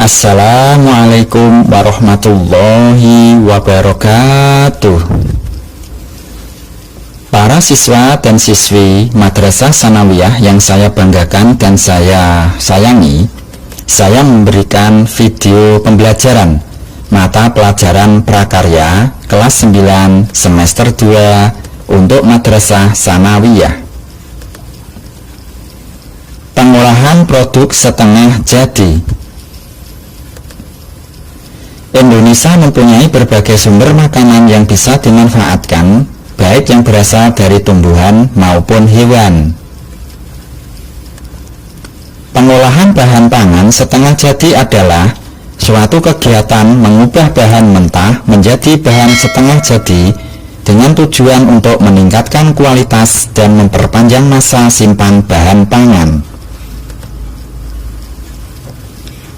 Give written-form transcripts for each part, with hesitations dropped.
Assalamualaikum warahmatullahi wabarakatuh. Para siswa dan siswi Madrasah Tsanawiyah yang saya banggakan dan saya sayangi, saya memberikan video pembelajaran mata pelajaran prakarya kelas 9 semester 2 untuk Madrasah Tsanawiyah. Pengolahan produk setengah jadi. Indonesia mempunyai berbagai sumber makanan yang bisa dimanfaatkan, baik yang berasal dari tumbuhan maupun hewan. Pengolahan bahan pangan setengah jadi adalah suatu kegiatan mengubah bahan mentah menjadi bahan setengah jadi dengan tujuan untuk meningkatkan kualitas dan memperpanjang masa simpan bahan pangan.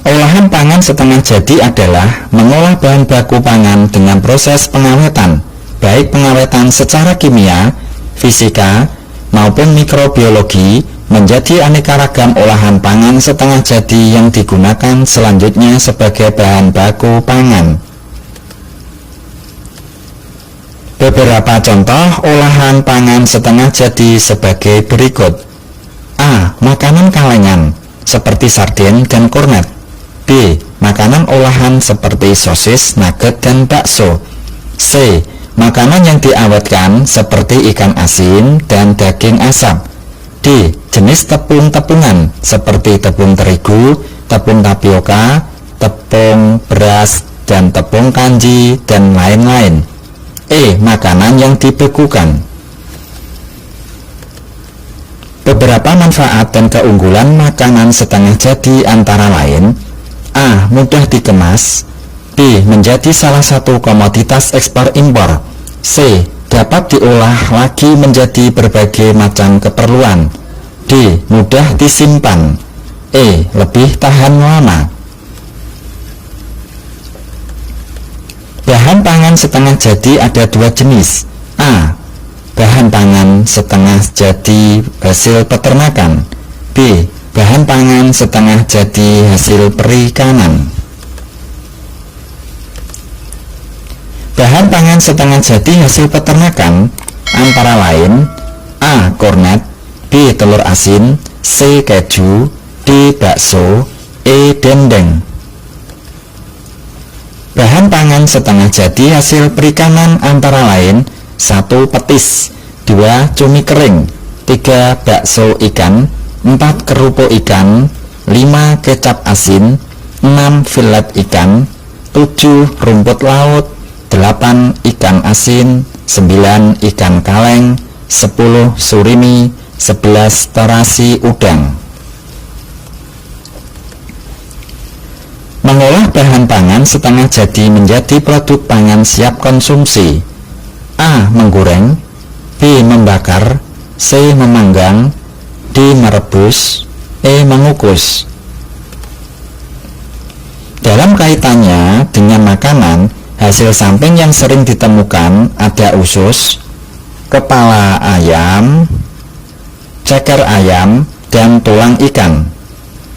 Olahan pangan setengah jadi adalah mengolah bahan baku pangan dengan proses pengawetan, baik pengawetan secara kimia, fisika, maupun mikrobiologi, menjadi aneka ragam olahan pangan setengah jadi yang digunakan selanjutnya sebagai bahan baku pangan. Beberapa contoh olahan pangan setengah jadi sebagai berikut. A. Makanan kalengan, seperti sarden dan kornet. B. Makanan olahan seperti sosis, nugget, dan bakso. C. Makanan yang diawetkan seperti ikan asin dan daging asap. D. Jenis tepung-tepungan seperti tepung terigu, tepung tapioka, tepung beras, dan tepung kanji, dan lain-lain. E. Makanan yang dibekukan. Beberapa manfaat dan keunggulan makanan setengah jadi antara lain: A. Mudah dikemas. B. Menjadi salah satu komoditas ekspor impor. C. Dapat diolah lagi menjadi berbagai macam keperluan. D. Mudah disimpan. E. Lebih tahan lama. Bahan pangan setengah jadi ada dua jenis. A. Bahan pangan setengah jadi hasil peternakan. B. Bahan pangan setengah jadi hasil perikanan. Bahan pangan setengah jadi hasil peternakan antara lain: A. Kornet. B. Telur asin. C. Keju. D. Bakso. E. Dendeng. Bahan pangan setengah jadi hasil perikanan antara lain: 1. Petis. 2. Cumi kering. 3. Bakso ikan. 4. Kerupuk ikan. 5. Kecap asin. 6. Filet ikan. 7. Rumput laut. 8. Ikan asin. 9. Ikan kaleng. 10. Surimi. 11. Terasi udang. Mengolah bahan pangan setengah jadi menjadi produk pangan siap konsumsi. A. Menggoreng. B. Membakar. C. Memanggang. D. Merebus. E. Mengukus. Dalam kaitannya dengan makanan, hasil samping yang sering ditemukan ada usus, kepala ayam, ceker ayam, dan tulang ikan.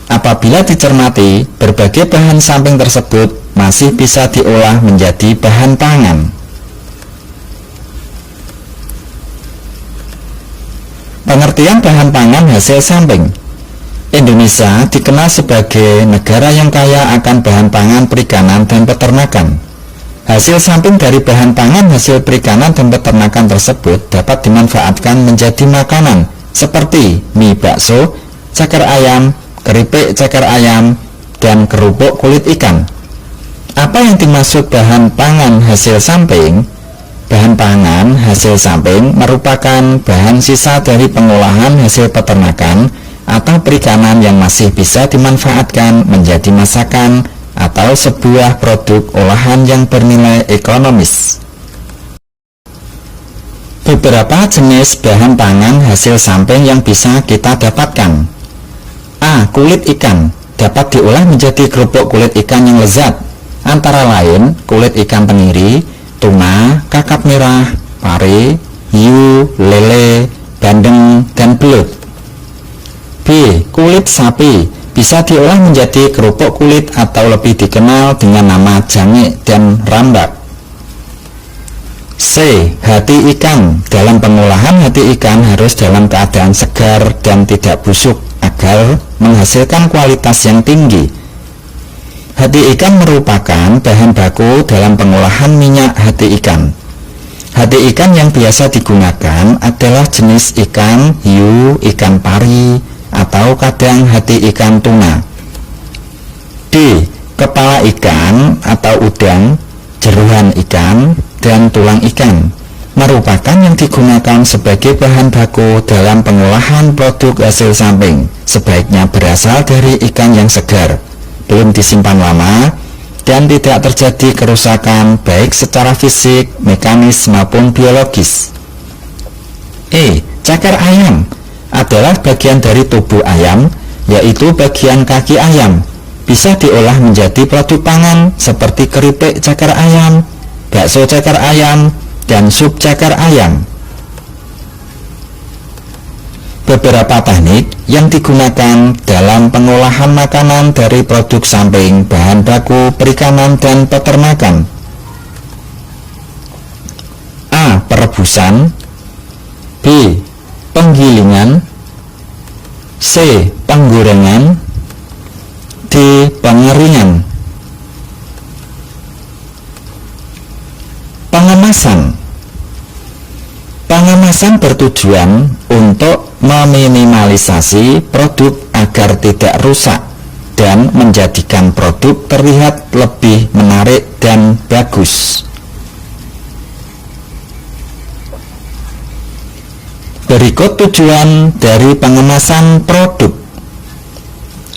Apabila dicermati, berbagai bahan samping tersebut masih bisa diolah menjadi bahan pangan. Pengertian bahan pangan hasil samping. Indonesia dikenal sebagai negara yang kaya akan bahan pangan perikanan dan peternakan. Hasil samping dari bahan pangan hasil perikanan dan peternakan tersebut dapat dimanfaatkan menjadi makanan seperti mie bakso, ceker ayam, keripik ceker ayam, dan kerupuk kulit ikan. Apa yang dimaksud bahan pangan hasil samping? Bahan pangan hasil samping merupakan bahan sisa dari pengolahan hasil peternakan atau perikanan yang masih bisa dimanfaatkan menjadi masakan atau sebuah produk olahan yang bernilai ekonomis. Beberapa jenis bahan pangan hasil samping yang bisa kita dapatkan. A. Kulit ikan dapat diolah menjadi kerupuk kulit ikan yang lezat, antara lain kulit ikan tenggiri, tuna, kakap merah, pare, hiu, lele, bandeng, dan belut. B. Kulit sapi bisa diolah menjadi kerupuk kulit atau lebih dikenal dengan nama jange dan rambak. C. Hati ikan. Dalam pengolahan hati ikan harus dalam keadaan segar dan tidak busuk agar menghasilkan kualitas yang tinggi. Hati ikan merupakan bahan baku dalam pengolahan minyak hati ikan. Hati ikan yang biasa digunakan adalah jenis ikan hiu, ikan pari, atau kadang hati ikan tuna. D. Kepala ikan atau udang, jeruan ikan, dan tulang ikan merupakan yang digunakan sebagai bahan baku dalam pengolahan produk hasil samping. Sebaiknya berasal dari ikan yang segar, belum disimpan lama, dan tidak terjadi kerusakan baik secara fisik, mekanis maupun biologis. E. Cakar ayam adalah bagian dari tubuh ayam, yaitu bagian kaki ayam. Bisa diolah menjadi produk pangan seperti keripik cakar ayam, bakso cakar ayam, dan sup cakar ayam. Beberapa teknik yang digunakan dalam pengolahan makanan dari produk samping bahan baku perikanan dan peternakan. A. Perebusan. B. Penggilingan. C. Penggorengan. D. Pengeringan. Pengemasan. Pengemasan bertujuan untuk meminimalisasi produk agar tidak rusak dan menjadikan produk terlihat lebih menarik dan bagus. Berikut tujuan dari pengemasan produk.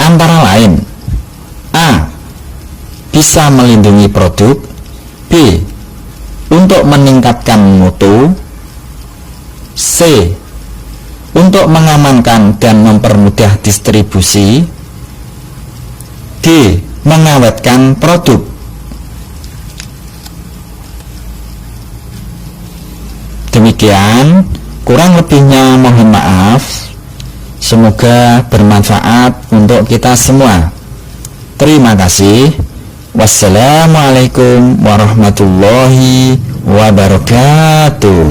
Antara lain: A. Bisa melindungi produk. B. Untuk meningkatkan mutu. C. Untuk mengamankan dan mempermudah distribusi. D. Mengawetkan produk. Demikian, kurang lebihnya mohon maaf. Semoga bermanfaat untuk kita semua. Terima kasih. Wassalamualaikum warahmatullahi wabarakatuh.